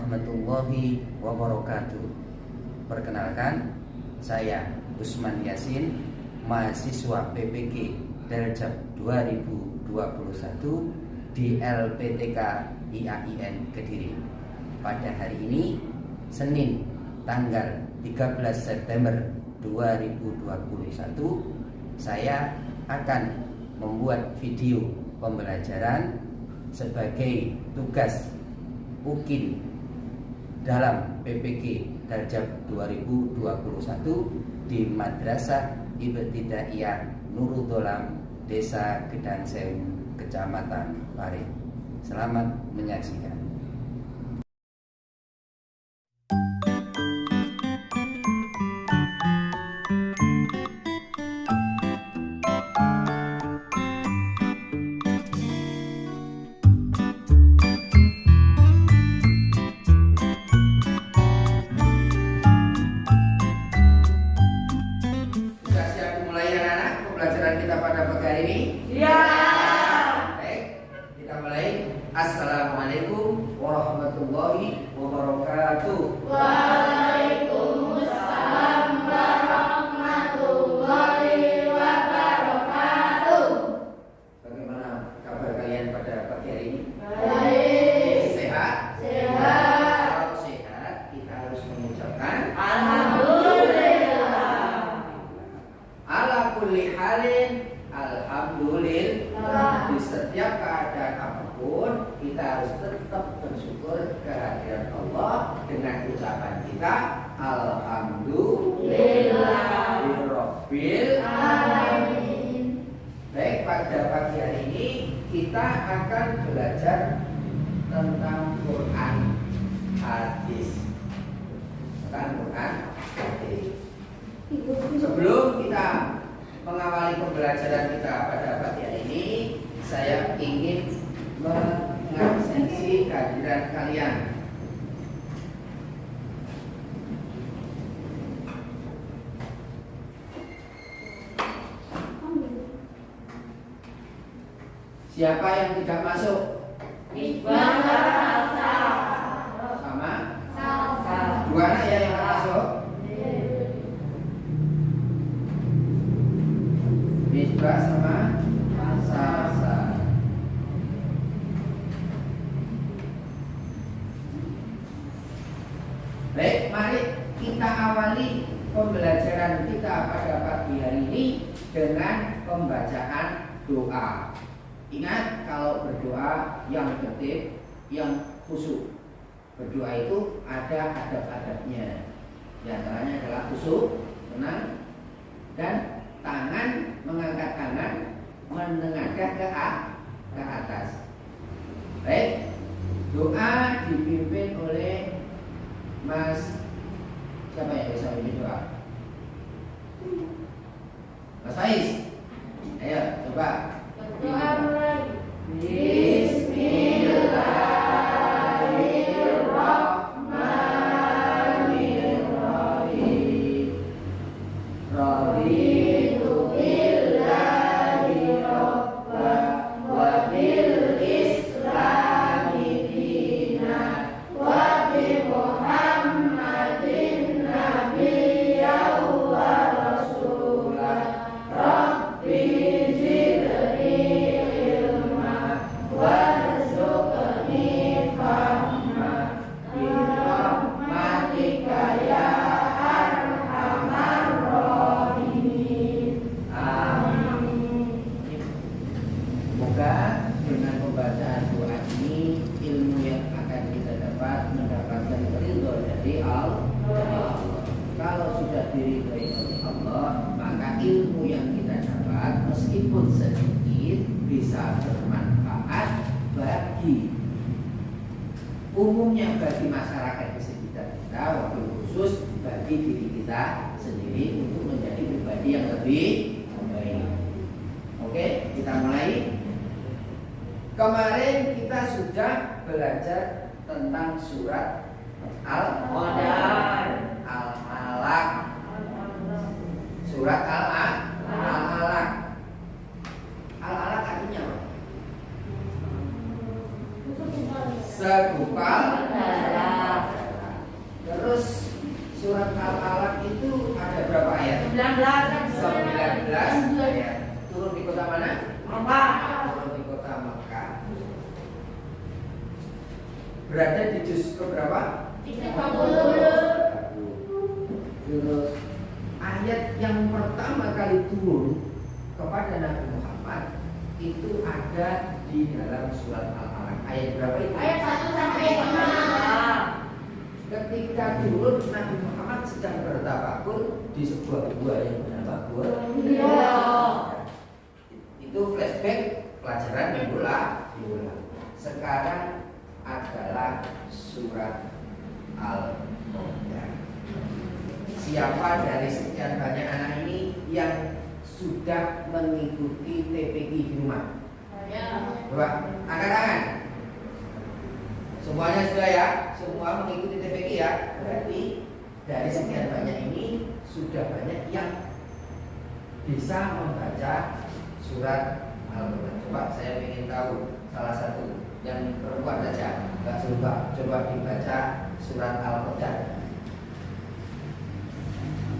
warahmatullahi wabarakatuh. Perkenalkan, saya Usman Yasin, mahasiswa PPG Daljab 2021 di LPTK IAIN Kediri. Pada hari ini, Senin tanggal 13 September 2021, saya akan membuat video pembelajaran sebagai tugas UKIN dalam PPG Daljab 2021 di Madrasah Ibtidaiyah Nurul Dolam, Desa Gedang Sewu, Kecamatan Pare. Selamat menyaksikan. Pelajaran kita pada pagi hari ini? Ya. Baik, kita mulai. Assalamualaikum warahmatullahi wabarakatuh. Waalaikumsalam warahmatullahi wabarakatuh. Bagaimana kabar kalian pada pagi hari ini? Baik. Sehat? Sehat. Kalau sehat, kita harus mengucapkan Alhamdulillah. ala kulli halin alhamdulillah. Di setiap keadaan apapun kita harus tetap bersyukur kehadiran Allah dengan ucapan kita alhamdulillahirabbil alamin. Baik, pada pagi hari ini kita akan belajar tentang Quran hadis. Sebelum kita mengawali pembelajaran kita pada pagi hari ini, saya ingin mengapresiasi kehadiran kalian. Siapa yang tidak masuk? Sama? Dua anak ya yang tidak masuk? Misbah sama Sasa. Baik, mari kita awali pembelajaran kita pada pagi hari ini dengan pembacaan doa. Ingat, kalau berdoa yang tertib, yang khusyuk. Berdoa itu ada adab-adabnya. Di antaranya adalah khusyuk, tenang, dan tangan, mengangkat tangan, menengadah ke atas. Baik, doa dipimpin oleh Mas, siapa yang bisa pimpin doa? Mas Faiz. Ayo, coba. Doa mulai. Bismillahirrahmanirrahim. Raditu billahi rabban wa bil islami dinan wa bi Muhammadin nabiyyan wa rasulan. Rabbi zidni ilma warzuqni fahma bi rahmatika ya arhamar rahimin. Amin. Semoga dengan pembacaan doa ini ilmu yang akan kita dapat mendapatkan ridho dari Allah. Kalau sudah diridhoi oleh Allah, maka ilmu yang kita dapat meskipun sedikit bisa bermanfaat bagi umumnya, bagi masyarakat di sekitar kita, wabil khusus bagi diri kita sendiri untuk menjadi pribadi yang lebih baik. Oke, kita mulai. Kemarin kita sudah belajar tentang surat Al-Alaq. Surat Al-Alaq. Al-Alaq artinya apa? segumpal darah. Terus ayat yang pertama kali turun kepada Nabi Muhammad itu ada di dalam surat Al-Alaq. Ayat berapa itu? Ayat 1 sampai 5. Ketika turun Nabi Muhammad sedang bertafakur di sebuah gua yang bernama gua. Iya. Itu flashback pelajaran minggu lalu. Sekarang adalah surat Al-Baqarah. Siapa dari sekian banyak anak ini yang sudah mengikuti TPQ di rumah? Coba angkat tangan. Semuanya sudah ya? Semua mengikuti TPQ ya? Berarti dari sekian banyak ini sudah banyak yang bisa membaca surat Al-Baqarah. Coba saya ingin tahu salah satu yang perempuan saja, Mbak Zulfa, coba dibaca surat Al-Baqarah.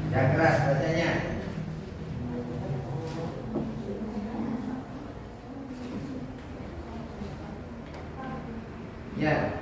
Yang keras bacanya. Ya.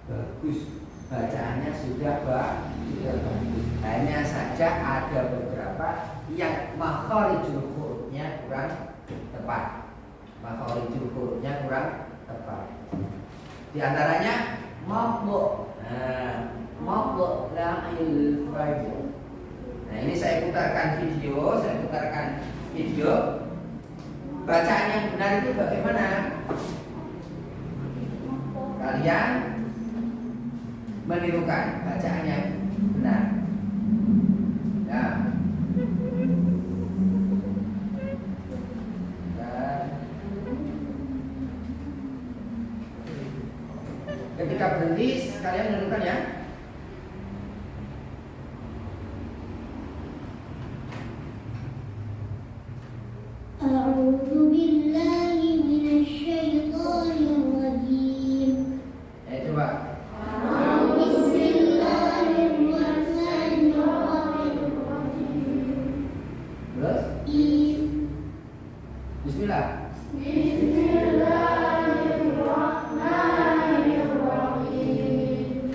Bagus, bacaannya sudah bagus. Hanya saja ada beberapa yang makharijul hurufnya kurang tepat. Makharijul hurufnya kurang tepat. Di antaranya mabuk. Nah, mabuk la'il fajr. Nah, ini saya putarkan video. Bacaan yang benar itu bagaimana? Kalian menirukan bacaan yang benar. Nah, ketika berhenti, kalian menirukan ya. A'udzu billahi minasy syaithanir rajim. Coba. Terus? Bismillah. Bismillahirrahmanirrahim.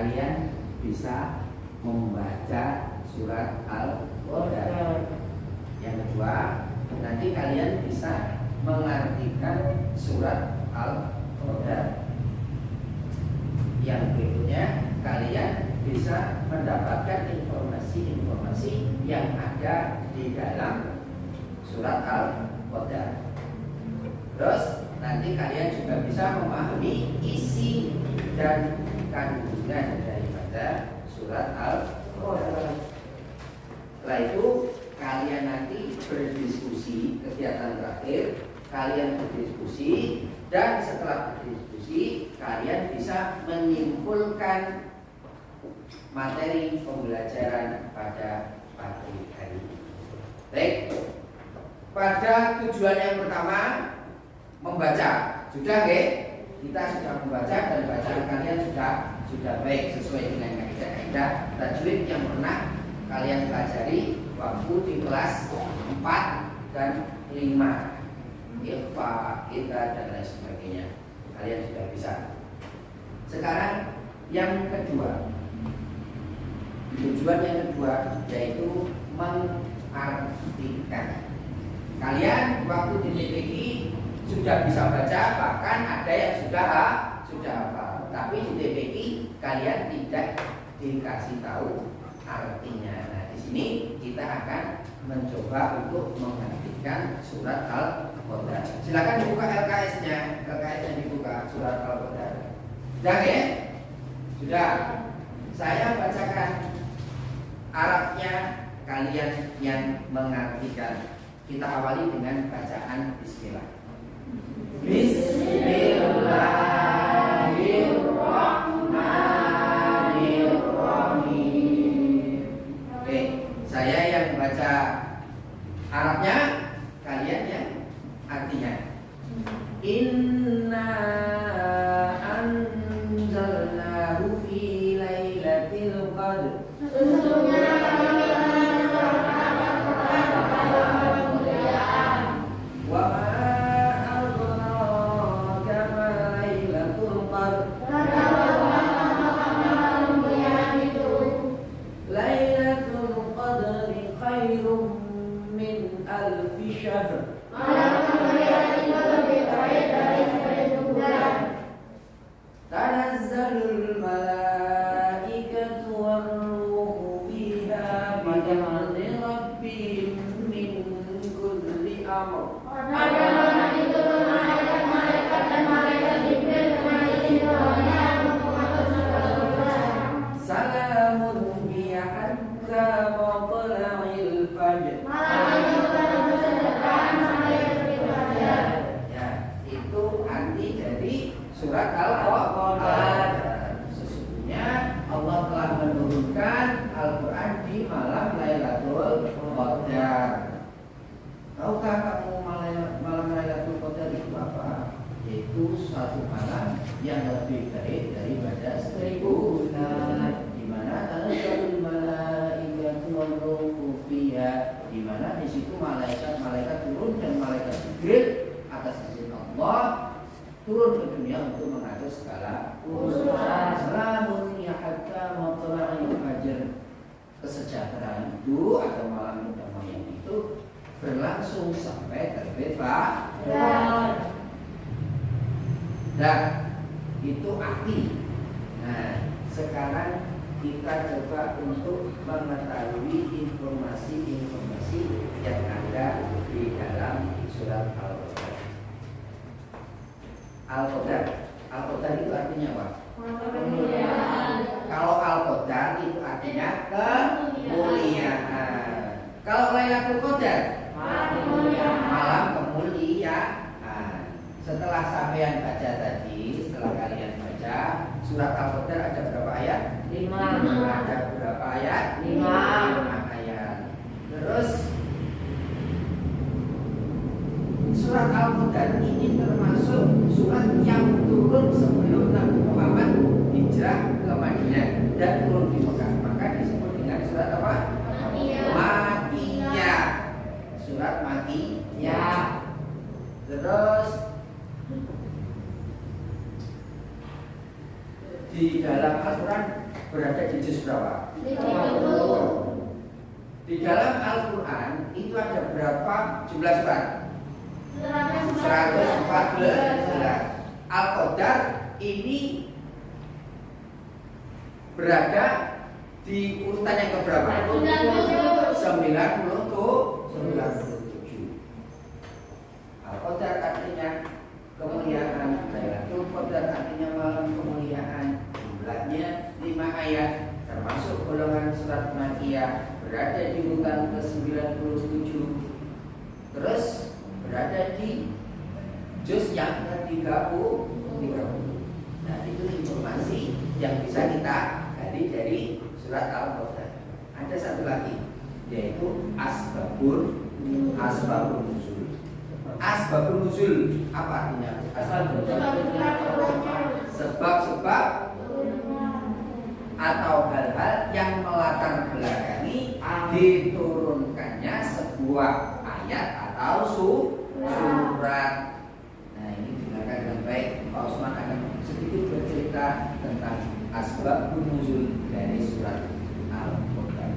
kalian bisa membaca surat Al-Qadar. Yang kedua, nanti kalian bisa mengartikan surat Al-Qadar. Yang berikutnya, kalian bisa mendapatkan informasi-informasi yang ada di dalam surat Al-Qadar. Terus nanti kalian juga bisa memahami isi dan kandungan daripada surat Al-Qadar. Setelah itu kalian nanti berdiskusi, kegiatan terakhir kalian berdiskusi, dan setelah berdiskusi kalian bisa menyimpulkan materi pembelajaran pada pagi hari ini. Baik, pada tujuan yang pertama membaca, sudah kita sudah membaca dan bacaan kalian sudah baik sesuai dengan kaidah-kaidah tajwid yang pernah kalian pelajari waktu di kelas 4 dan 5. Iqfa, kita dan lain sebagainya kalian sudah bisa. Sekarang yang kedua, tujuan yang kedua yaitu mengartikan. Kalian waktu di TPI sudah bisa baca, bahkan ada yang sudah hafal. Tapi di TPI kalian tidak dikasih tahu artinya. Nah, di sini kita akan mencoba untuk mengartikan surat Al-Qadar. Silakan dibuka LKS-nya. LKS-nya dibuka surat Al-Qadar. Sudah ya? Sudah. Saya bacakan Arabnya, kalian yang mengartikan. Kita awali dengan bacaan bismillah. Bismillahirrahmanirrahim. Oke, saya yang baca Arabnya, kalian yang artinya. Inna anzalnahu fi lailatul qadr. Tanazzalul malaikatu war-ruhu fiha bi'izni rabbihim min kulli amr. Salamun hiya hatta matla'il fajr. Itu arti dari surat Al-Qadar. Sesungguhnya Allah telah menurunkan Al-Quran di malam Lailatul Qadar. Tahukah kamu malam Lailatul Qadar itu apa? Yaitu suatu malam yang lebih baik daripada 1000 bulan, di mana tanazzalul malaikatu war-ruhu fiha, di mana di situ malaikat turun dan malaikat Jibril atas izin Allah turun ke dunia untuk mengatur segala urusan. Salamun ya hatta matla'il fajr. Kesejahteraan itu atau malam yang itu berlangsung sampai terbit fajar. Dan itu arti. Nah, sekarang kita coba untuk mengetahui informasi-informasi yang ada di dalam surat Al-Qadar. Al-Qadar itu artinya apa? Kemuliaan. Kalau Al-Qadar itu artinya kemuliaan. Kalau Lailatul Qadar malam kemuliaan. Setelah sampean baca tadi, setelah kalian baca surat Al-Qadar ada berapa ayat? 5. Ada berapa ayat? 5 ayat. Terus surat Al-Qadar ini termasuk surat yang turun sebelum Nabi Muhammad hijrah ke Madinah dan turun di Mekah. Maka disebut dengan surat apa? Makkiyah. Surat Makkiyah. Terus di dalam Al-Quran berada di juz berapa? Di dalam Al-Quran itu ada berapa jumlah surat? 114. Al-Qadar ini berada di urutan yang keberapa? 97. Al-Qadar artinya kemuliaan. Lailatul Qadar artinya malam kemuliaan. Jumlahnya 5 ayat, termasuk golongan surat Makkiyah, berada di urutan ke-97. Terus berada di juz yang ke-30. Nah, itu informasi yang bisa kita gali dari surat Al-Qadar. Ada satu lagi, yaitu asbabun nuzul. Asbabun nuzul apa artinya? Sebab-sebab atau hal-hal yang melatar belakangi diturunkannya sebuah ayat atau surat. Nah, ini dengarkan dengan baik. Pak Usman akan sedikit bercerita tentang asbabun nuzul dari surat Al-Qadar.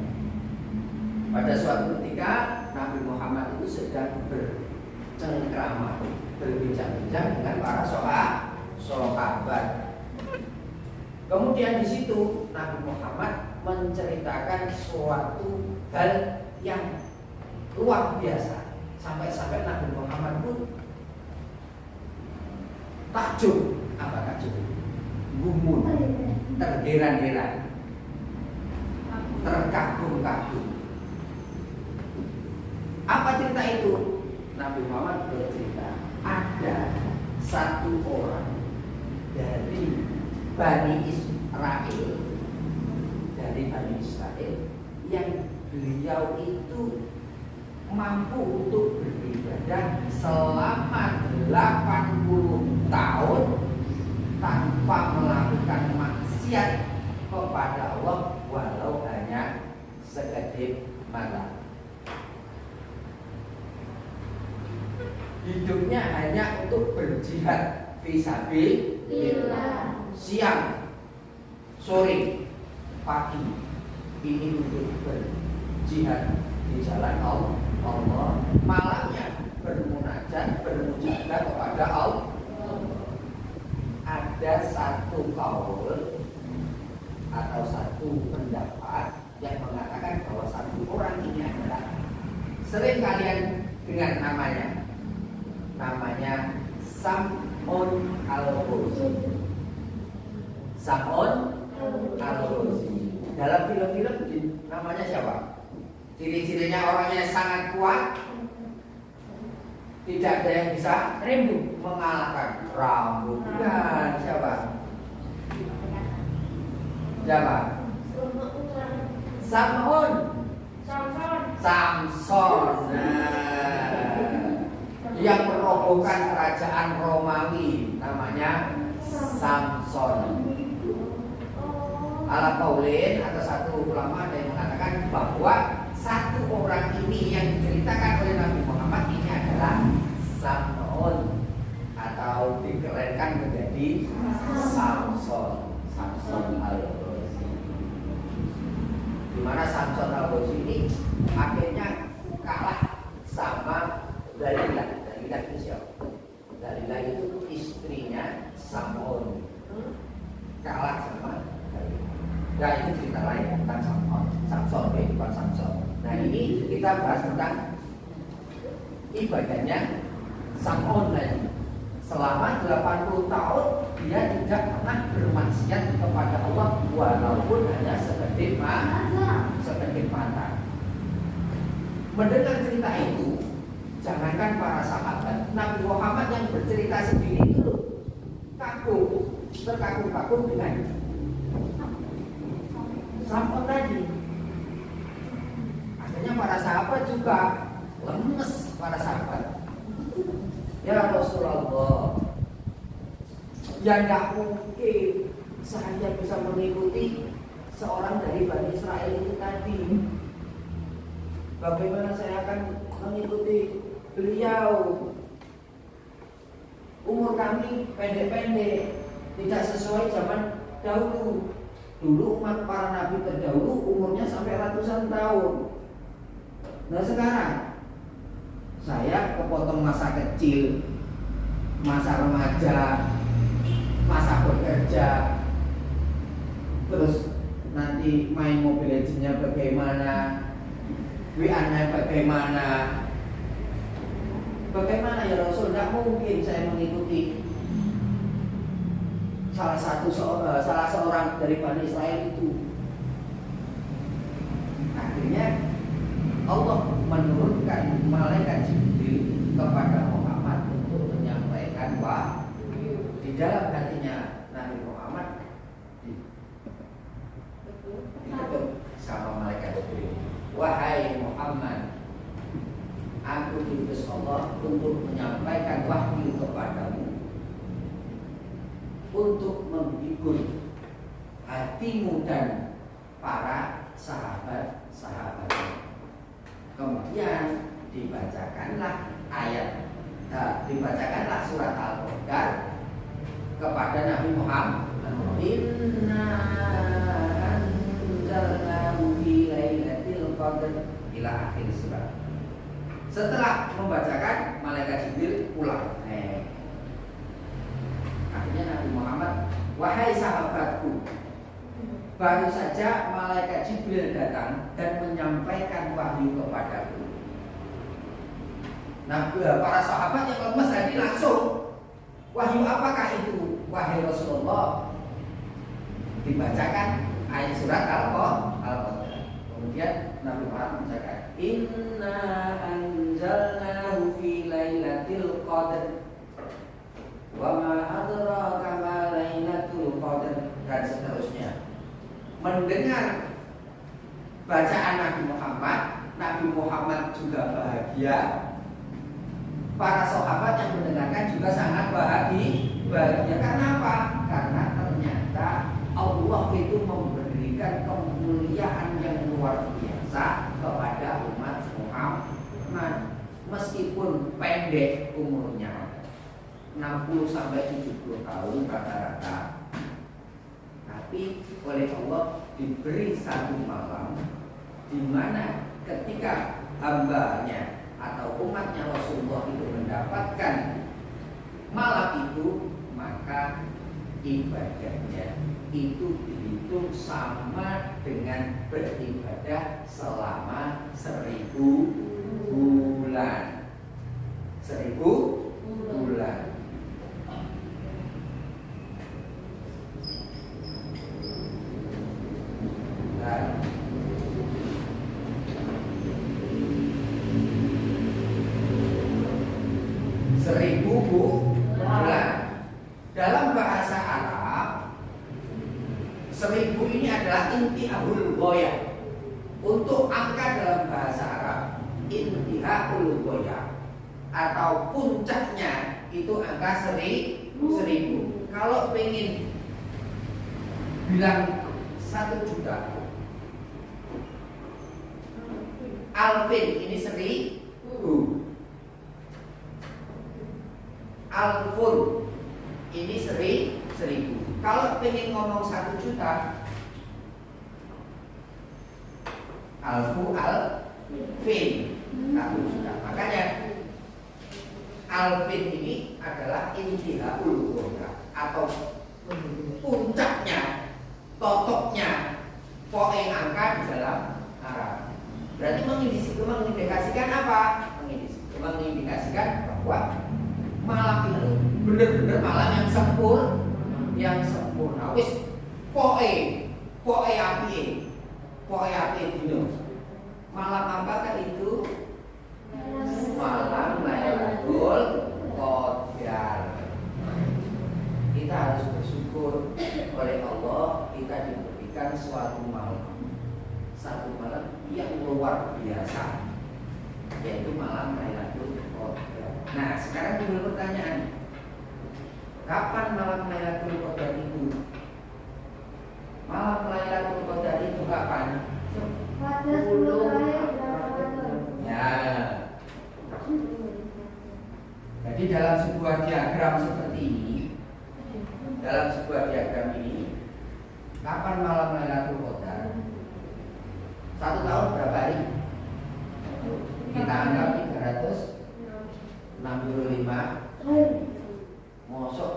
Pada suatu ketika Nabi Muhammad itu sedang bercengkrama, berbincang-bincang dengan para sahabat. Kemudian di situ Nabi Muhammad menceritakan suatu hal yang luar biasa, sampai-sampai Nabi Muhammad pun takjub. Apa takjub? Gumun, terheran-heran, terkagum-kagum. Apa cerita itu? Nabi Muhammad bercerita, ada satu orang dari Bani Israel, yang beliau itu mampu untuk beribadah selama 80 tahun tanpa melakukan maksiat kepada Allah walau hanya sekedip mata. Hidupnya hanya untuk berjihad fisabilillah. Siang, sore, pagi, ini untuk berjihad di jalan Allah. Malamnya bermunajat, bermujadah kepada Allah. Ada satu kaul atau satu pendapat yang mengatakan bahwa satu orang ini adalah, sering kalian dengar namanya Sam'un al-Ghazali. Sam'un al-Ghazali. Dalam film-film namanya siapa? Ciri-cirinya orangnya sangat kuat, tidak ada yang bisa mengalahkan. Rambu. Bukan. Siapa? Sam'un. Samson. Yang merobohkan kerajaan Romawi, namanya Samson. Ala kaulin, atau satu ulama ada yang mengatakan bahwa satu orang ini yang diceritakan oleh Nabi Muhammad ini adalah Sam'un, atau dikerenkan menjadi Samson al-Ghazali. Di mana Samson al-Ghazali ini akhirnya kalah sama Dalilah. Dalilah itu siapa? Dalilah itu istrinya Sam'un, kalah sama Dalilah. Nah, itu cerita lain tentang Samson, kehidupan Samson. Nah, ini kita bahas tentang ibadahnya Sam'un lagi. Selama 80 tahun dia tidak pernah bermaksiat kepada Allah walaupun hanya sekedip mata. Mendengar cerita itu, jangankan para sahabat, Nabi Muhammad yang bercerita sendiri itu terkagum-kagum dengan Sam'un tadi. Akhirnya para sahabat juga lemes, para sahabat. Ya Rasulullah, ya nggak mungkin saya bisa mengikuti seorang dari Bani Israel itu tadi. Bagaimana saya akan mengikuti beliau? Umur kami pendek-pendek, tidak sesuai zaman dahulu. Dulu umat para nabi terdahulu umurnya sampai ratusan tahun. Nah sekarang saya kepotong masa kecil, masa remaja, masa bekerja, terus nanti main Mobile Legends-nya bagaimana, WA-nya bagaimana. Bagaimana ya Rasul? Tidak mungkin saya mengikuti salah seorang dari Bani Israel itu. Akhirnya Allah menurunkan malaikat Jibril kepada Muhammad untuk menyampaikan wahyu. Di dalam hatinya Nabi Muhammad diketuk sama malaikat Jibril. Wahai Muhammad, aku diutus Allah untuk menyampaikan wahyu kepadamu, untuk menghibur hatimu dan para sahabat-sahabatmu. Kemudian dibacakanlah dibacakanlah surat Al-Qadr kepada Nabi Muhammad. Inna anzalnahu fi lailatul qadr ila akhir surat. Setelah membacakan, malaikat Jibril pulang. Akhirnya Nabi Muhammad, wahai sahabatku, baru saja malaikat Jibril datang dan menyampaikan wahyu kepadaku. Nah, para sahabat yang lemes tadi langsung, wahyu apakah itu? Wahai Rasulullah, dibacakan ayat surat Al-Qadr. Kemudian Nabi Muhammad mengucapkan, Inna anzalnahu fi lailatul qadr wa ma adraka ma lailatul qadr, dan seterusnya. Mendengar bacaan Nabi Muhammad juga bahagia. Para sahabat yang mendengarkan juga sangat bahagia. Karena apa? Karena ternyata Allah itu memberikan kemuliaan yang luar biasa kepada umat Muhammad. Meskipun pendek umurnya, 60 sampai 70 tahun rata-rata, tapi oleh Allah diberi satu malam di mana ketika hambanya atau umatnya Rasulullah itu mendapatkan malam itu, maka ibadahnya itu dihitung sama dengan beribadah selama 1000 bulan. 1000 bulan. Nah, 1000 bulan. Dalam bahasa Arab, 1000 ini adalah intihaul ghayah. Untuk angka dalam bahasa Arab, intihaul ghayah atau puncaknya itu angka 1000. Kalau pengen bilang 1 juta, alfin ini 1000. Alfun ini 1000. Kalau pengen ngomong 1 juta, alfu alfin 1 juta. Makanya alfin ini adalah intihaul ghayah atau puncaknya, totoknya poin angka di dalam Arab. Berarti mengindikasikan apa? Mengindikasikan bahwa malam itu benar-benar malam yang sempurna. Wis poe api dino. Malam apakah itu? Malam Lailatul Qadar. Kita harus bersyukur oleh Allah kita diberikan satu malam yang luar biasa, yaitu malam Lailatul Qadar. Nah, sekarang timbul pertanyaan, kapan malam Lailatul Qadar itu? Malam Lailatul Qadar itu kapan? 10. Ya. Jadi dalam sebuah diagram seperti ini, Kapan malam Lailatul Qadar? 1 tahun berapa hari? Kita anggap 365. Mosok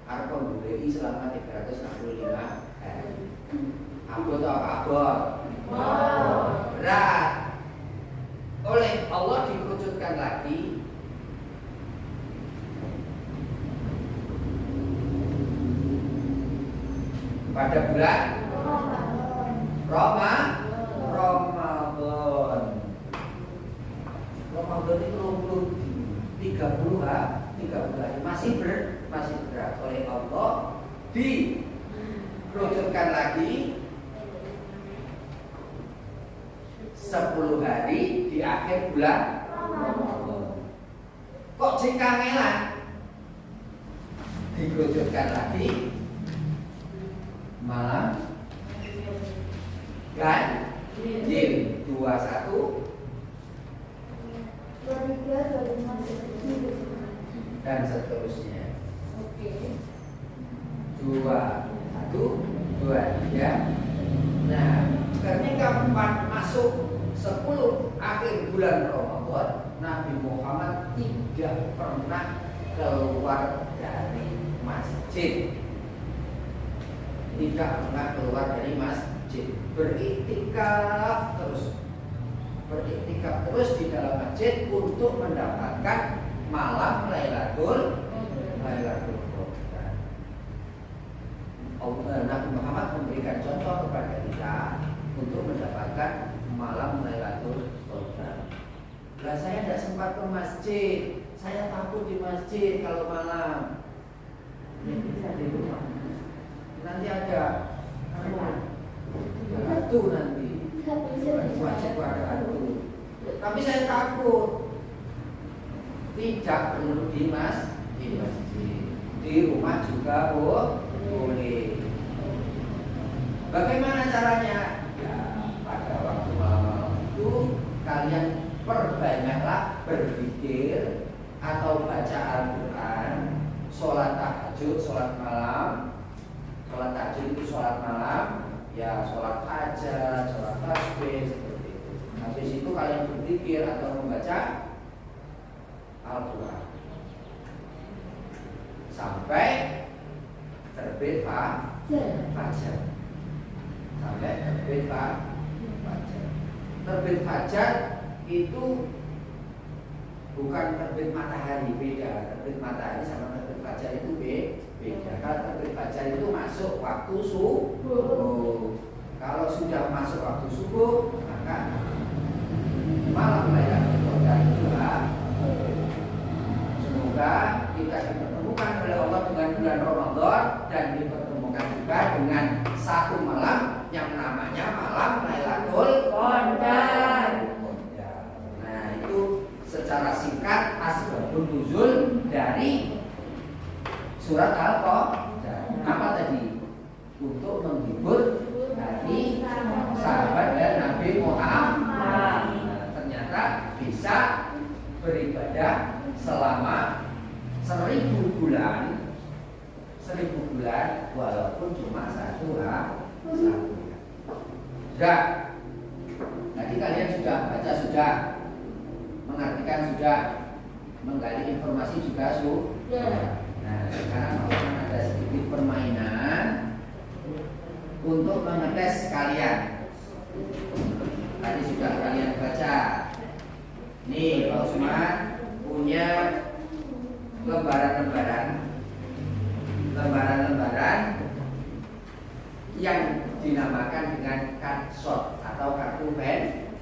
arep goleki selama 365 hari. Abot atau abot? Berat. Oleh Allah dikerucutkan lagi pada bulan Ramadan. Ramadan itu 30 hari masih berat. Oleh Allah dikerucutkan lagi 10 hari di akhir bulan Ramadan. Kok jika ngelan dikerucutkan lagi malam Ganjil 21 dan seterusnya. 21, 23. Nah, ketika masuk 10 akhir bulan Ramadan, Nabi Muhammad tidak pernah keluar dari masjid. Tidak pernah keluar dari masjid. Beriktikaf terus di dalam masjid untuk mendapatkan malam Lailatul Qadar. Nabi Muhammad memberikan contoh kepada kita untuk mendapatkan malam Lailatul Qadar. Lah saya tidak sempat ke masjid, saya takut di masjid kalau malam. Bisa di rumah. Nanti ada hantu nanti. Masjid ada hantu. Tapi saya takut. Tidak perlu di masjid. Di rumah juga boleh. Bagaimana caranya? Ya, pada waktu malam itu kalian perbanyaklah berzikir atau baca Al-Quran, sholat tahajud, sholat malam. Sholat tahajud itu sholat malam, ya sholat hajat, sholat tasbih seperti itu. Habis itu kalian berzikir atau membaca Al-Quran sampai terbit fajar. Sampai terbit fajar. Terbit fajar itu bukan terbit matahari, beda. Terbit matahari sama terbit fajar itu beda. Kalau terbit fajar itu masuk waktu subuh. Kalau sudah masuk waktu subuh, maka malam Lailatul Qadar itu semoga kita dipertemukan oleh Allah dengan bulan Ramadan dan dipertemukan juga dengan satu malam yang namanya malam Lailatul Qadar. Nah, itu secara singkat asbabun nuzul dari surat Al-Qadar. Apa tadi? Untuk menghibur dari sahabat dan Nabi Muhammad. Ternyata bisa beribadah selama 1000 bulan walaupun cuma satu hari. Sudah. Tadi kalian sudah baca, sudah mengartikan, sudah menggali informasi juga sudah. Nah, sekarang ada sedikit permainan untuk mengetes kalian. Tadi sudah kalian baca. Nih, Pak Usman punya lembaran-lembaran yang dinamakan dengan cardshot atau kartu pen.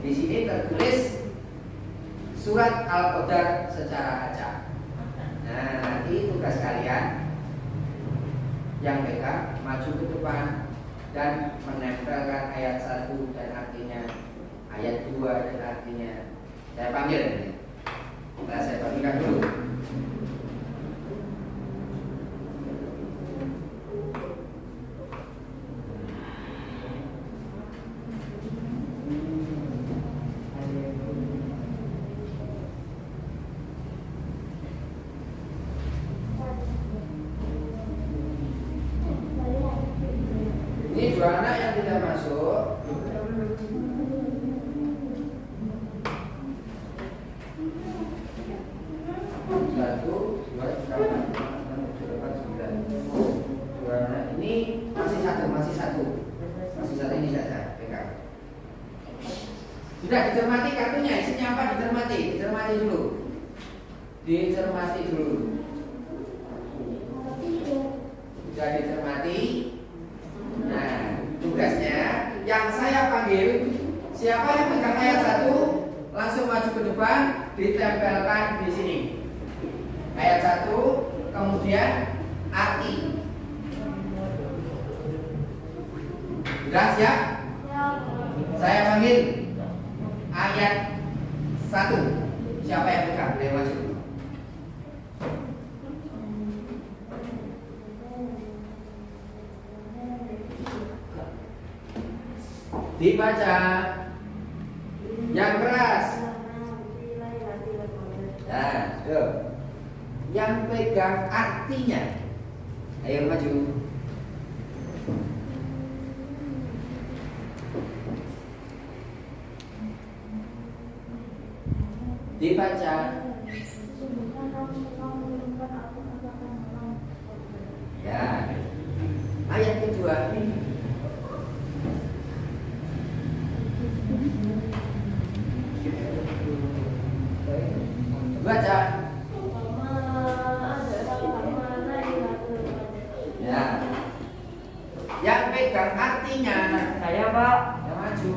Di sini tertulis surat Al-Qadar secara acak. Nah, nanti tugas kalian yang pegang maju ke depan dan menempelkan ayat 1 dan artinya, ayat 2 dan artinya. Saya panggil ini. Nah, saya bagikan dulu. Ini dua anak yang tidak masuk. Satu, dua, tiga, empat, lima, tujuh, delapan, sembilan. Dua anak ini masih satu ini saja pegang. Sudah dicermati kartunya, isinya apa? Dicermati dulu. Sudah dicermati. Nah, tugasnya yang saya panggil, siapa yang pegang ayat 1 langsung maju ke depan, ditempelkan di sini. Ayat 1, kemudian arti. Sudah siap? Saya panggil ayat 1. Siapa yang pegang? Boleh maju. Dibaca yang keras. Nah, tuh. Yang pegang artinya. Ayo maju. Dibaca. Ya. Ayat kedua. Baca. Ya. Yang pegang artinya. Saya, Pak. Yang maju.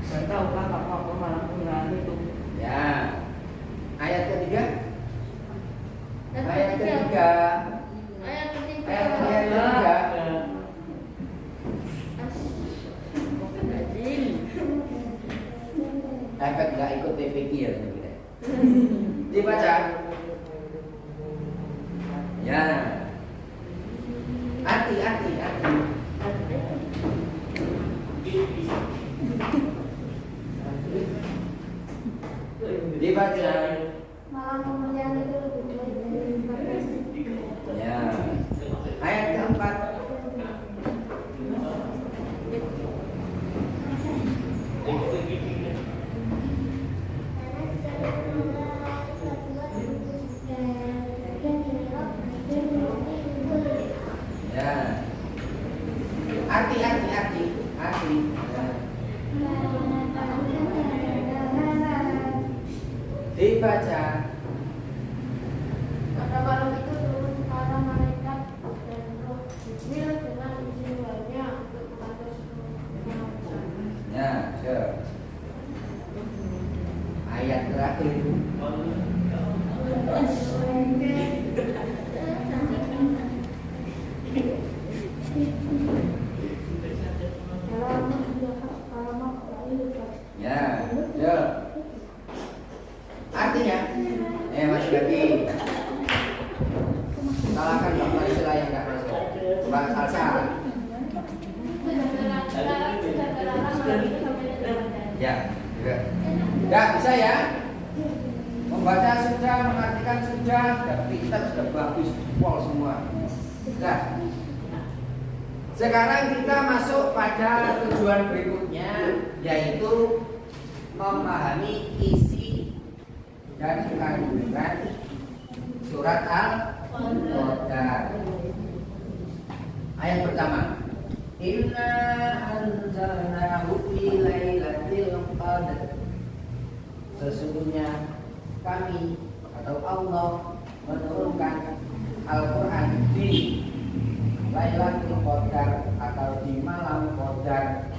Saya tahu Pak, Pak malah mengenal itu. Ya. Ayat ketiga. Ayat ketiga. Efek nggak ikut PPQ ya kita. Dibaca. Ya. Arti. Dibaca. Malam kemudian itu lebih baik dari ibadah. Ya. Ayat keempat. Ya. Arti. Dibaca. Pada malam itu turun para malaikat dan roh Jibril dengan izin Tuhannya untuk mengatur seluruh. Ya, sure. Ayat terakhir. Ya, sure. Artinya, masih lagi. Salahkan Bapak istilah yang nggak masuk. Mbak Salsa. Ya, juga. Ya, bisa ya. Membaca sudah, mengartikan sudah, pintar sudah bagus, pol semua. Nah, sekarang kita masuk pada tujuan berikutnya, yaitu memahami isi dan kandungan surat Al-Qadar. Ayat pertama. Inna anzalnahu fi lailatul qadar. Sesungguhnya kami atau Allah menurunkan Al-Quran di Lailatul Qadar atau di malam Qadar.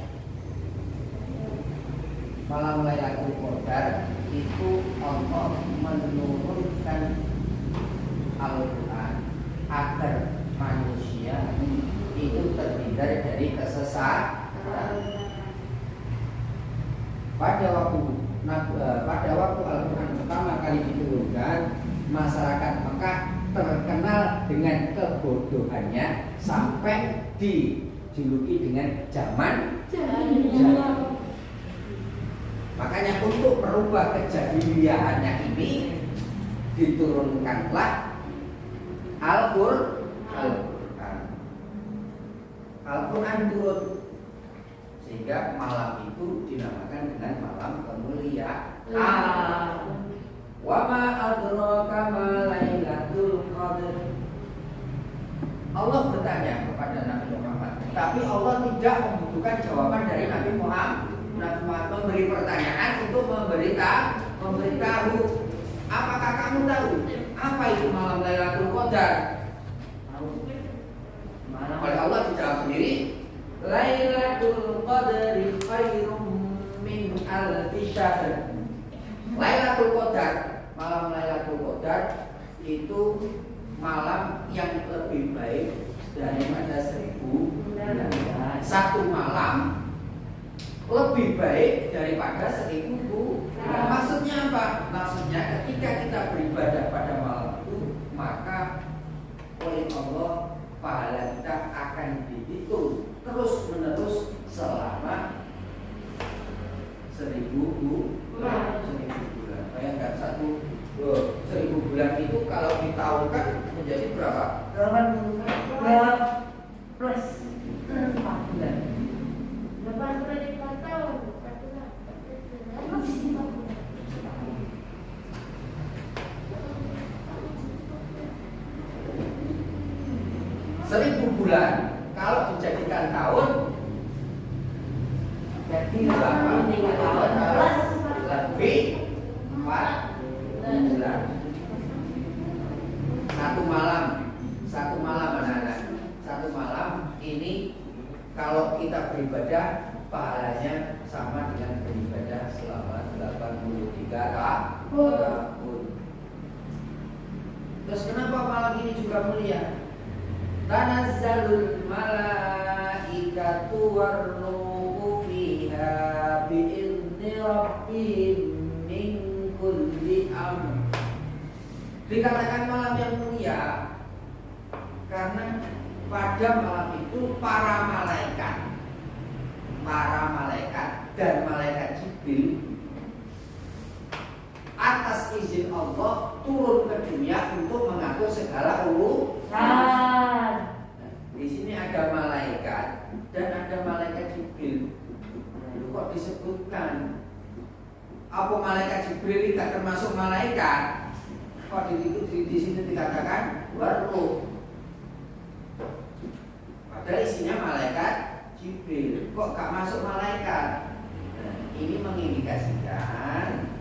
Malam Lailatul Qadar itu Allah menurunkan Al-Quran agar manusia itu terhindar dari kesesatan. Pada waktu Al-Quran pertama kali diturunkan, masyarakat Mekah terkenal dengan kebodohannya sampai dijuluki dengan zaman jahiliyah. Makanya untuk merubah kejahiliahannya ini diturunkanlah Al-Quran turun, sehingga malam itu dinamakan dengan malam kemuliaan. Wa ma adraka ma lailatul qadr. Allah bertanya kepada Nabi Muhammad, tapi Allah tidak membutuhkan jawaban dari Nabi Muhammad. Nabi Muhammad memberi pertanyaan untuk memberitahu. Apakah kamu tahu apa itu malam Lailatul Qadar? Oleh Allah dijawab sendiri, Lailatul Qadri khairum min alfi syahr. Lailatul Qadar, malam Lailatul Qadar itu malam yang lebih baik daripada 1000 bulan. Satu malam lebih baik daripada 1000 bulan. Maksudnya apa? Maksudnya ketika kita beribadah pada malam itu, maka oleh Allah pahala kita akan dihitung terus menerus selama 1000 bulan. Bayangkan 1000 bulan itu kalau ditahunkan menjadi berapa? 82 plus 4 bulan. 84 tahun. 1000 bulan kalau dijadikan tahun Jadi 83 tahun plus lebih 4 bulan. Satu malam anak-anak. Satu malam ini kalau kita beribadah pahalanya sama dengan beribadah selama 83 tahun. Terus kenapa malam ini juga mulia? Tanazzalul malaikatu warruhu fiha bi'izni rabbihim min kulli amr. Dikatakan malam yang mulia karena pada malam itu para malaikat dan malaikat Jibril atas izin Allah turun ke dunia untuk mengatur segala urusan. Di sini ada malaikat dan ada malaikat Jibril. Itu kok disebutkan? Apa malaikat Jibril tidak termasuk malaikat? Kok di sini dikatakan waruh? Padahal isinya malaikat Jibril. Kok gak masuk malaikat? Nah, ini mengindikasikan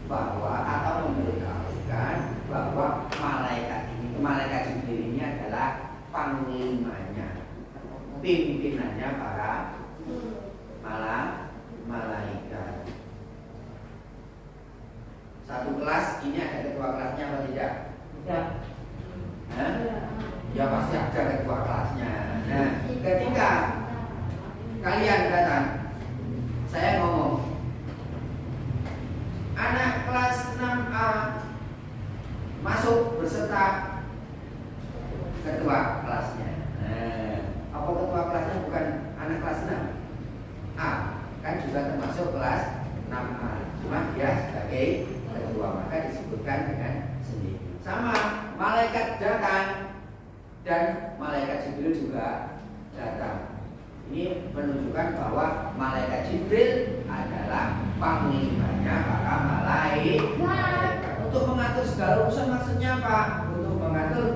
bahwa atau memberitahukan bahwa malaikat Jibril ini adalah panglimanya, pimpinannya para malaikat. Satu kelas ini ada ketua kelasnya apa tidak? Tidak. Ya pasti ada ketua kelasnya. Nah, ketika kalian datang, saya ngomong, anak kelas 6A masuk berserta ketua kelasnya. Nah, apa ketua kelasnya bukan anak kelas 6A? Kan juga termasuk kelas 6A. Cuma dia sebagai ketua, maka disebutkan dengan sendiri. Sama, malaikat datang dan malaikat Jibril juga datang. Ini menunjukkan bahwa malaikat Jibril adalah panglimanya para malaikat. Untuk mengatur segala urusan maksudnya apa? Untuk mengatur,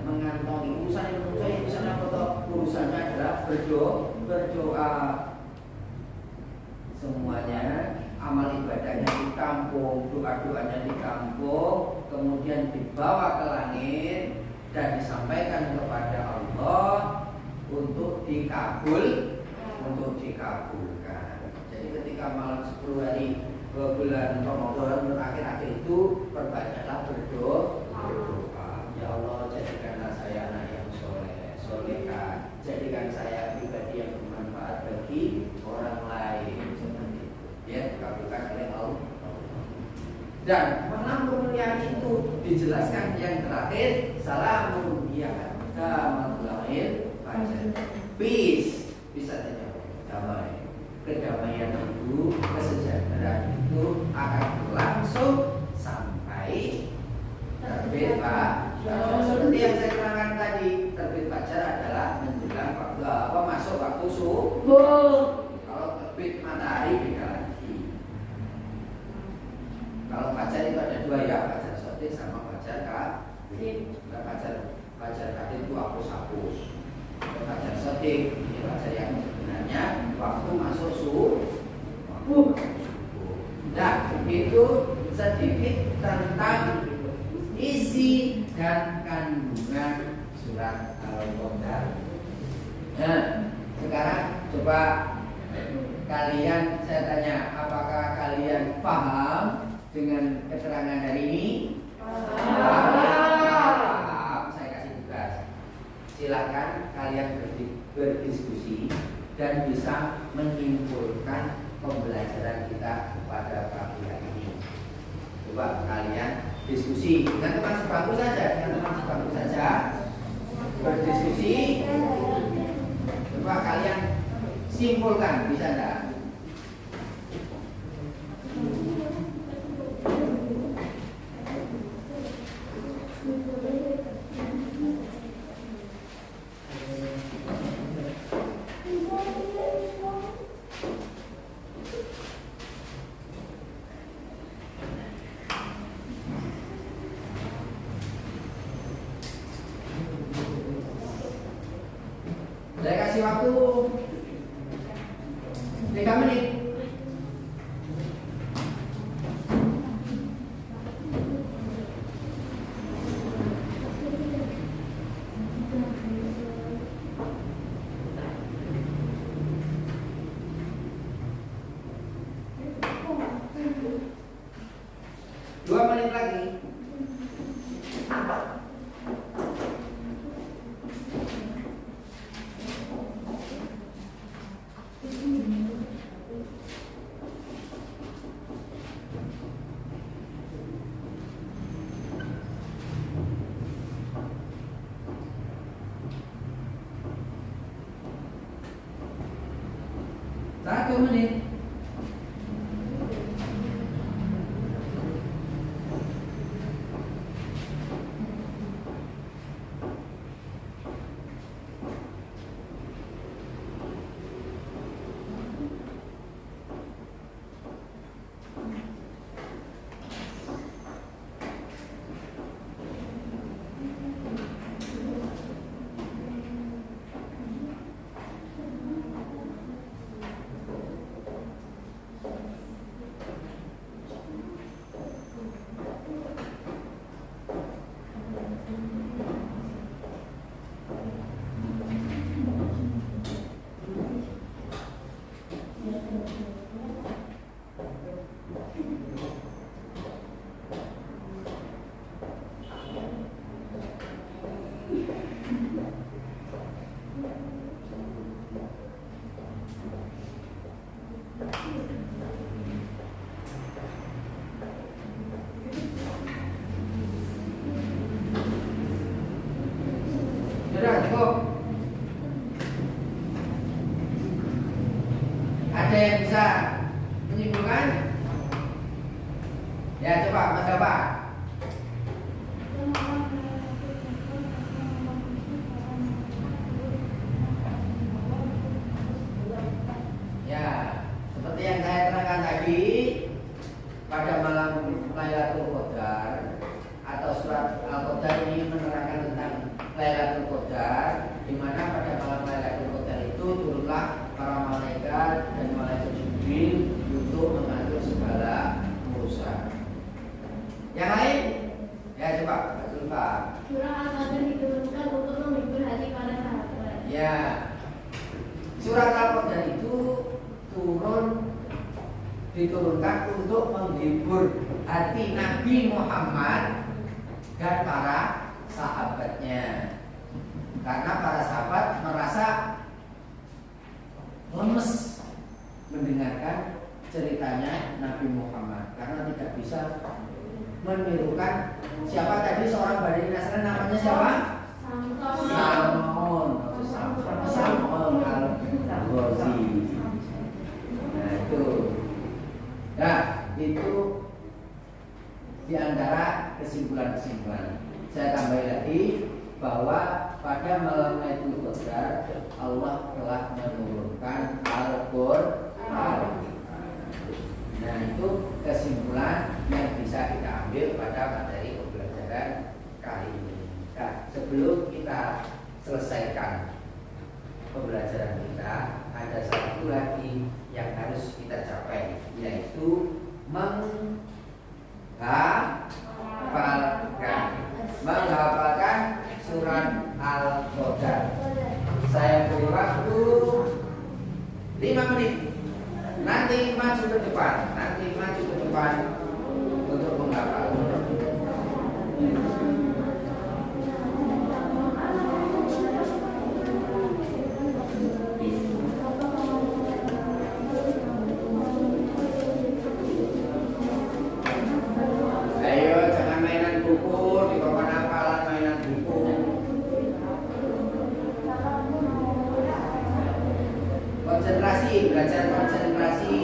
mengantongi urusan apa toh? Urusannya adalah berdoa. Semuanya amal ibadahnya ditampung, doa-doanya ditampung, kemudian dibawa ke langit dan disampaikan kepada Allah untuk dikabulkan. Jadi ketika malam 10 hari bulan Ramadan terakhir itu perbanyaklah berdoa. Ya Allah, jadikanlah saya anak yang solehah, jadikan saya pribadi yang bermanfaat bagi orang lain. Seperti itu. Ya, dikabulkan oleh Allah. Dan malam kemuliaan itu dijelaskan yang terakhir, salamun ya kamalail fajar. Peace, bisa saja damai. Kedamaian itu, kesejahteraan itu akan berlangsung Nah, pacar katin itu hapus-hapus. Pacar setting ini pacar yang sebenarnya waktu masuk subuh. Nah, itu sedikit tentang isi dan kandungan surat Al-Qadar. Nah, sekarang coba kalian, saya tanya, apakah kalian paham dengan keterangan hari ini? Paham. Saya kasih tugas. Silakan kalian berdiskusi dan bisa menyimpulkan pembelajaran kita pada pagi hari ini. Coba kalian diskusi dengan teman sebangku saja, berdiskusi. Coba kalian simpulkan, bisa enggak? Saya kasih waktu 3 menit. Dua menit lagi. Satu menit. Sudah cukup. Ada yang bisa menyimpulkan? Ya coba Mas Bapak. Ya, seperti yang saya terangkan tadi, pada malam Lailatul Qadar atau surat Al-Qadar ini menerangkan tentang Lailatul Qadar, di mana pada malam Lailatul Qadar itu turunlah para malaikat dan malaikat Jibril untuk mengatur segala urusan. Yang lain? Ya coba, betul Pak. Surah Al-Qadar diturunkan untuk menghibur hati para sahabat. Ya, surat Al-Qadar itu diturunkan untuk menghibur hati Nabi Muhammad dan para sahabatnya, karena para sahabat merasa lemes mendengarkan ceritanya Nabi Muhammad karena tidak bisa menirukan siapa tadi seorang Bani Nasrani namanya siapa? Sam'un al-Ghazi. Nah itu di antara kesimpulan-kesimpulan. Saya tambahin lagi bahwa pada malam Lailatul Qadar Allah telah menurunkan Al-Qur'an. Nah itu kesimpulan yang bisa kita ambil pada materi pembelajaran kali ini. nanti maju ke depan untuk menghafal. Ayo, jangan mainan buku di papan hafalan, mainan buku. Konsentrasi, belajar konsentrasi.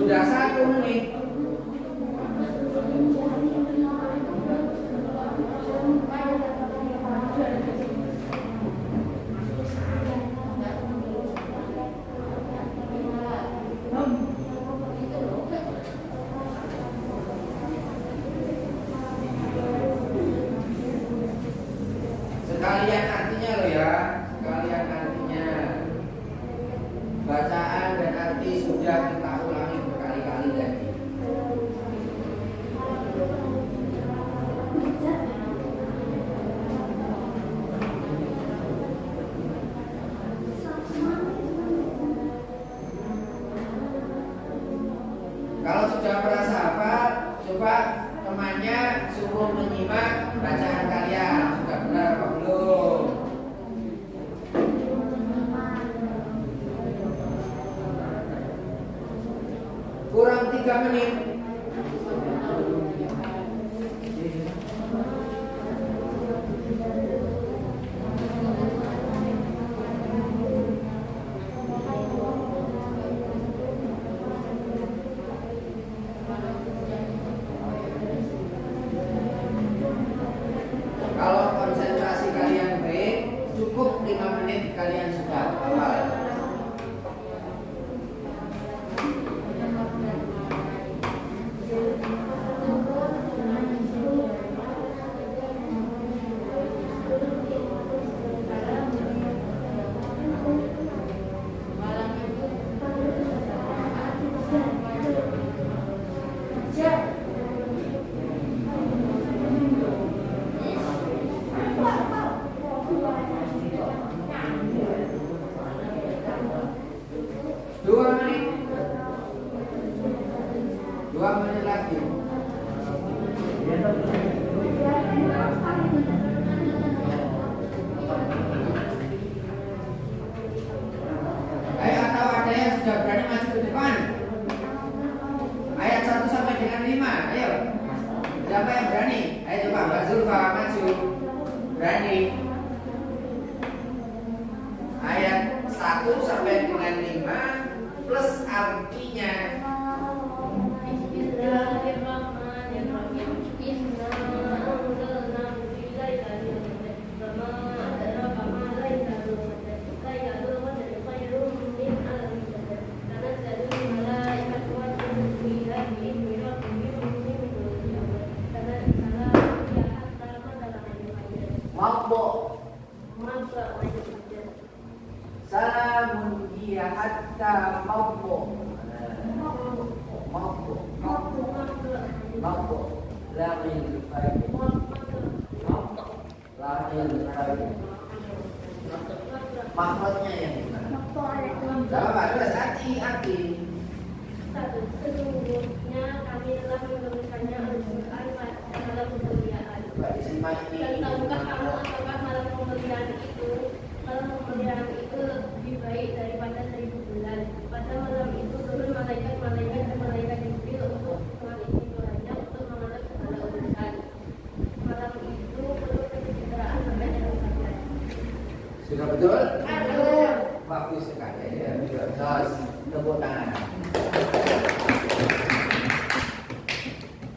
Sudah 1 menit. Sekalian artinya loh ya, sekalian artinya. Bacaan dan arti sudah kita ulangi berkali-kali tadi. Kalau sudah merasa hafal, coba temannya suruh menyimak bacaan kalian. Sudah benar apa belum? Kurang 3 menit. Kalau konsentrasi kalian baik, cukup 5 menit kalian sudah hafal. Dua menit lagi. Ayo, atau ada yang sudah berani maju ke depan? Ayat 1 sampai dengan 5. Ayo. Siapa yang berani? Ayo coba Mbak Zulfa maju. Berani. Ayat 1 sampai dengan 5 plus artinya. Mabuk. Salamun hiya hatta mabuk. Mabuk. Lamil faid. Lamil faid. Maksudnya yang gimana? Jawab ada hati-hati. Sesungguhnya kami telah menurunkannya Al-Quran dalam kemuliaan. Dan tahukah kamu apakah malam kemuliaan itu lebih baik daripada 1000 bulan. Pada malam itu turun malaikat-malaikat dan malaikat Jibril untuk meneliti Tuhannya untuk mengatur segala urusan. Malam itu penuh kesejahteraan sampai dalam kalian. Sudah betul? Betul. Bagus sekali ya. Terus tepuk tangan.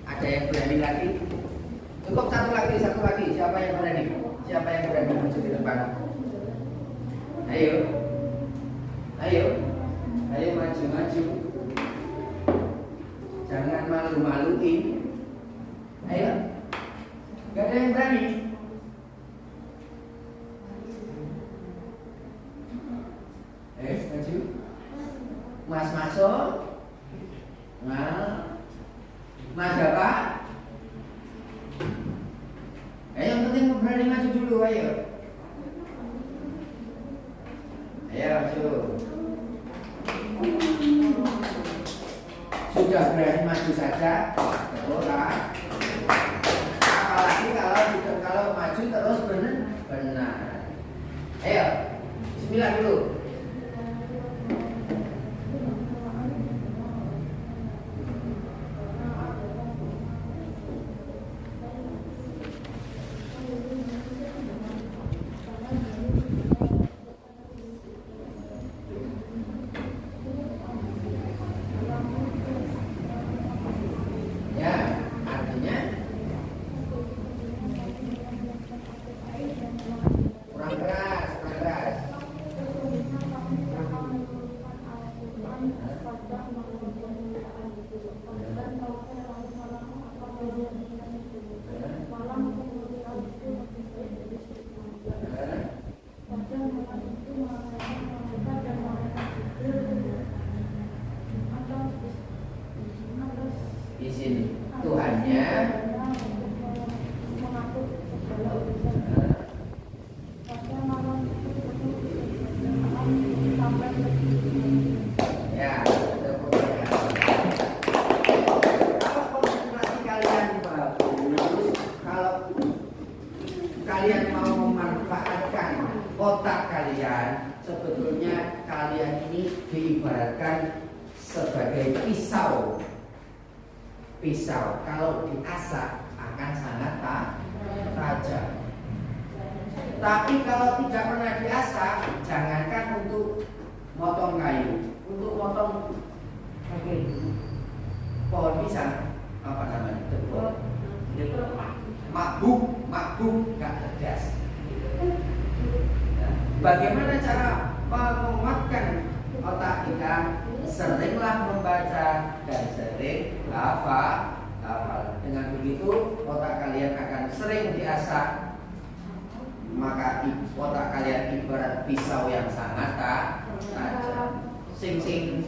Ada yang berani lagi? Cukup satu lagi. Siapa yang berani? Siapa yang berani maju di depan? Ayo maju. Jangan malu-maluin. Ayo. Gak ada yang berani. ayo. Ayo maju. Sudah berani maju saja, orang. Apalagi kalau maju terus benar. Ayo, Bismillah dulu. Di sini Tuhannya ya, kalau konsentrasi kalian bagus, kalau kalian mau memanfaatkan otak kalian, sebetulnya kalian ini diibaratkan sebagai pisau. Pisau kalau diasah akan sangat tajam. Tapi kalau tidak pernah diasah, jangankan untuk motong kayu, untuk motong pohon pisang, apa namanya? Makbuk nggak cerdas. Bagaimana cara menguatkan otak kita? Seringlah membaca dan sering hafal. Dengan begitu otak kalian akan sering diasah. Maka otak kalian ibarat pisau yang sangat tajam. Sing kecil.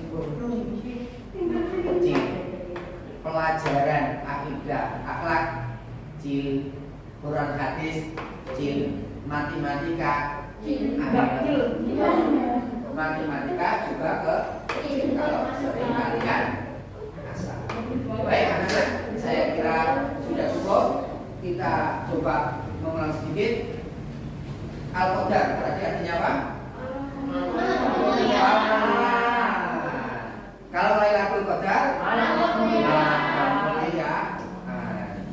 Pelajaran akidah, akhlak, cil, Quran hadis, cil, matematika, matematika juga kalau sering kalian asal. Baik anak-anak, saya kira sudah cukup. Kita coba mengulang sedikit. Al-Qadar tadi artinya apa? Kalau Lailatul Qadar boleh ya.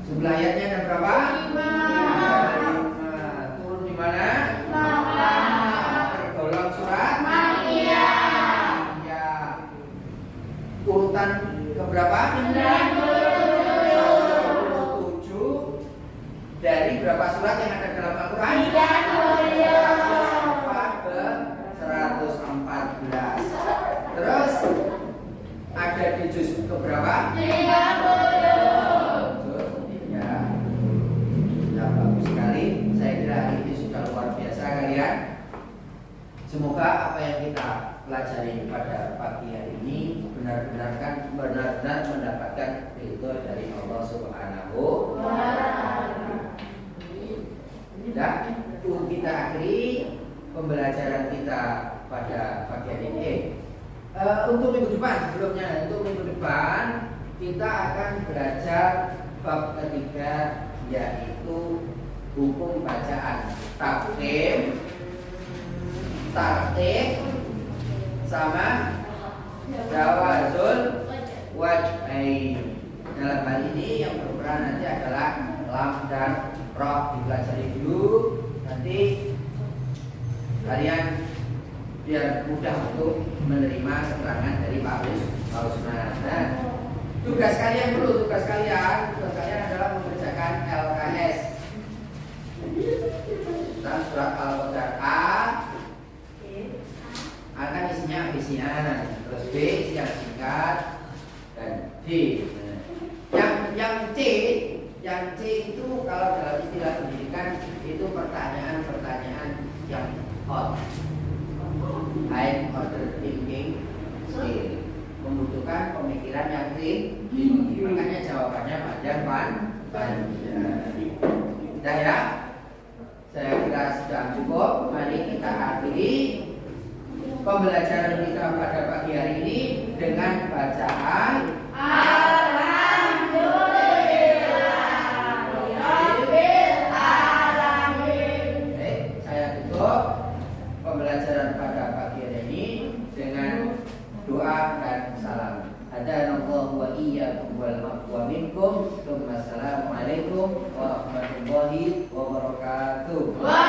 Jumlah ayatnya ada berapa? 5. Turun di mana? Tergolong surat urutan keberapa? 97 dari berapa surat yang ada dalam Al-Quran? 114. Terus ada di juz keberapa? 30. Ya, bagus sekali. Saya kira ini sudah luar biasa kalian. Semoga apa yang kita pelajari pada pagi hari ini benar-benar mendapatkan ridho dari Allah Subhanahu wa Ta'ala. Dan kita akhiri pembelajaran kita pada pagi hari ini. Untuk minggu depan, untuk minggu depan kita akan belajar bab ketiga, yaitu hukum bacaan tafkhim, tartib, sama jawazul wajhain. Dalam hal ini yang berperan nanti adalah lam dan roh. Dipelajari dulu, nanti kalian biar mudah untuk menerima keterangan dari Pak Usman. Nah, tugas kalian adalah mengerjakan LKS dan surat Al-Qadar. Akan isinya isian, terus B yang singkat, dan D. Yang C itu kalau dalam istilah pendidikan itu pertanyaan-pertanyaan yang hot, high order thinking skill, membutuhkan pemikiran yang tinggi. Makanya jawabannya panjang. Udah ya, saya kira sudah cukup. Mari kita akhiri pembelajaran kita pada pagi hari ini dengan bacaan pembelajaran pada pagi hari ini dengan doa dan salam. Hadanallahu wa iyyakum wal maqwa minkum. Assalamualaikum warahmatullahi wabarakatuh.